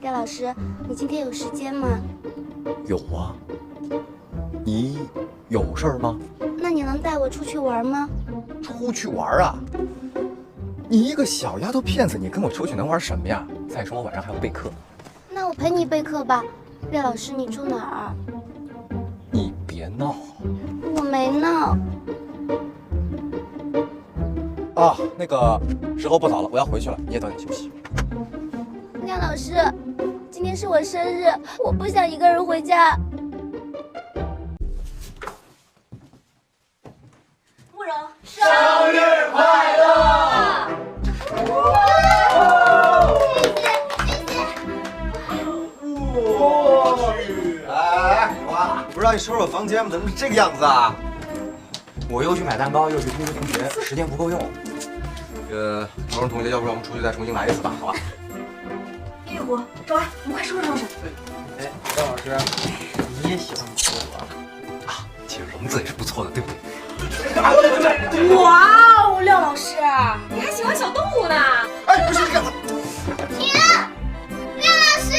廖老师，你今天有时间吗？有啊。你有事儿吗？那你能带我出去玩吗？出去玩啊？你一个小丫头片子，你跟我出去能玩什么呀？再说我晚上还要备课。那我陪你备课吧。廖老师，你住哪儿？你别闹。我没闹。啊，那个时候不早了，我要回去了，你也早点休息。廖老师，今天是我生日，我不想一个人回家。慕容，生日快乐！我去！哎，哇，不让你收拾我房间吗？怎么是这个样子啊？我又去买蛋糕，又去通知同学，时间不够用。某种同学，要不然我们出去再重新来一次吧，好吧？玉虎，走啊，我们快收拾收拾。哎，张老师，你也喜欢摩托啊，其实笼子也是不错的，对不对？哇哦，廖老师，你还喜欢小动物呢？哎，不是这个。停！廖老师，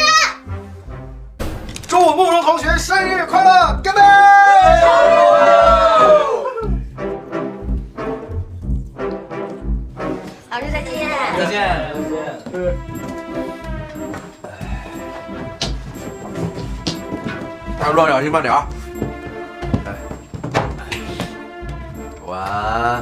祝慕容同学生日快乐！干杯！老师再见。再见，再见。大路上小心慢点啊！哎，晚安。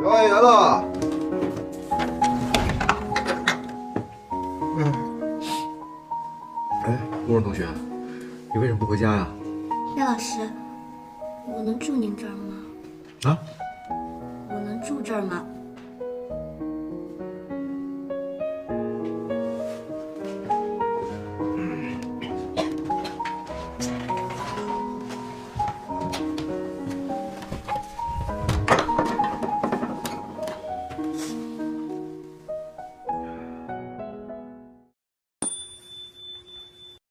表演员了。哎，慕容同学，你为什么不回家呀？廖老师，我能住您这儿吗？啊？我能住这儿吗？